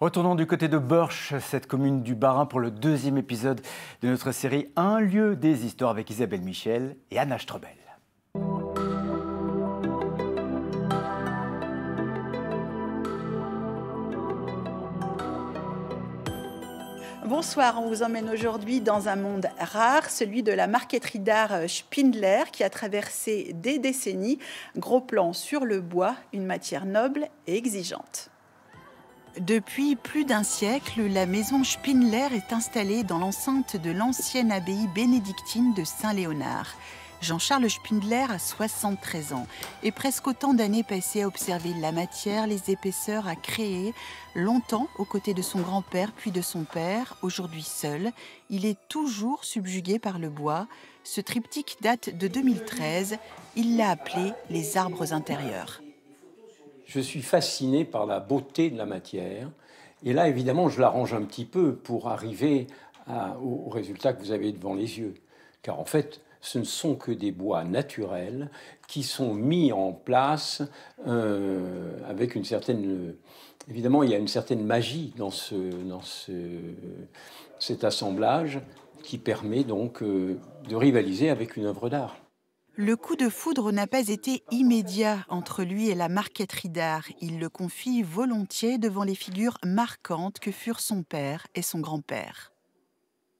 Retournons du côté de Borches, cette commune du Bas-Rhin, pour le deuxième épisode de notre série Un lieu des histoires avec Isabelle Michel et Anna Strobel. Bonsoir, on vous emmène aujourd'hui dans un monde rare, celui de la marqueterie d'art Spindler qui a traversé des décennies. Gros plan sur le bois, une matière noble et exigeante. Depuis plus d'un siècle, la maison Spindler est installée dans l'enceinte de l'ancienne abbaye bénédictine de Saint-Léonard. Jean-Charles Spindler a 73 ans et presque autant d'années passées à observer la matière, les épaisseurs, à créer. Longtemps aux côtés de son grand-père puis de son père, aujourd'hui seul, il est toujours subjugué par le bois. Ce triptyque date de 2013, il l'a appelé « Les arbres intérieurs ». Je suis fasciné par la beauté de la matière. Et là, évidemment, je l'arrange un petit peu pour arriver au résultat que vous avez devant les yeux. Car en fait, ce ne sont que des bois naturels qui sont mis en place avec une certaine... Évidemment, il y a une certaine magie dans cet assemblage qui permet donc de rivaliser avec une œuvre d'art. Le coup de foudre n'a pas été immédiat entre lui et la marqueterie d'art. Il le confie volontiers devant les figures marquantes que furent son père et son grand-père.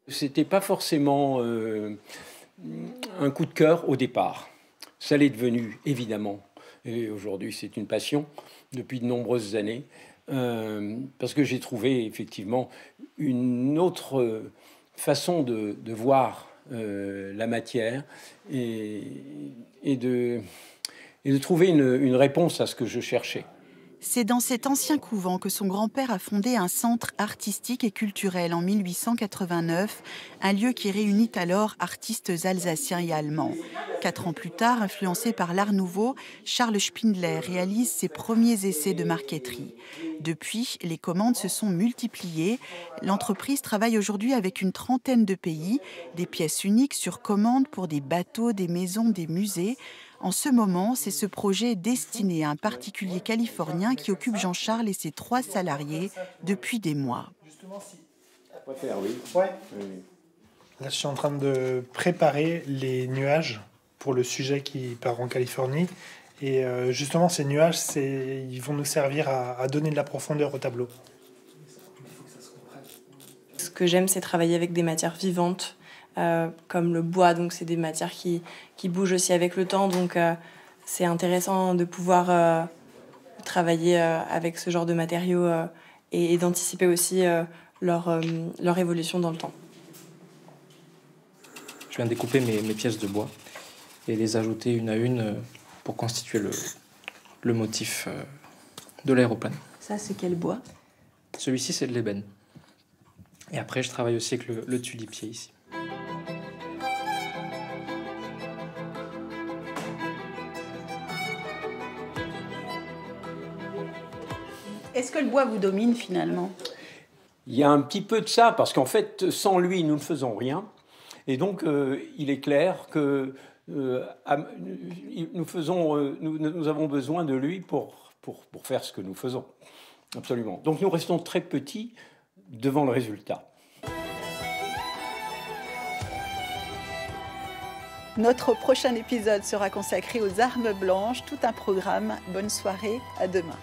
C'était pas forcément un coup de cœur au départ. Ça l'est devenu, évidemment. Et aujourd'hui, c'est une passion depuis de nombreuses années. Parce que j'ai trouvé effectivement une autre façon de voir la matière et de trouver une réponse à ce que je cherchais. C'est dans cet ancien couvent que son grand-père a fondé un centre artistique et culturel en 1889, un lieu qui réunit alors artistes alsaciens et allemands. 4 ans plus tard, influencé par l'Art nouveau, Charles Spindler réalise ses premiers essais de marqueterie. Depuis, les commandes se sont multipliées. L'entreprise travaille aujourd'hui avec une trentaine de pays, des pièces uniques sur commande pour des bateaux, des maisons, des musées. En ce moment, c'est ce projet destiné à un particulier californien qui occupe Jean-Charles et ses 3 salariés depuis des mois. Là, je suis en train de préparer les nuages pour le sujet qui part en Californie. Et justement, ces nuages, ils vont nous servir à donner de la profondeur au tableau. Ce que j'aime, c'est travailler avec des matières vivantes. Comme le bois, donc c'est des matières qui bougent aussi avec le temps, donc c'est intéressant de pouvoir travailler avec ce genre de matériaux et d'anticiper aussi leur évolution dans le temps. Je viens découper mes pièces de bois et les ajouter une à une pour constituer le motif de l'aéroplane. Ça, c'est quel bois? Celui-ci, c'est de l'ébène. Et après, je travaille aussi avec le tulipier ici. Est-ce que le bois vous domine finalement? Il y a un petit peu de ça, parce qu'en fait, sans lui, nous ne faisons rien. Et donc, il est clair que nous avons besoin de lui pour faire ce que nous faisons. Absolument. Donc, nous restons très petits devant le résultat. Notre prochain épisode sera consacré aux armes blanches. Tout un programme. Bonne soirée, à demain.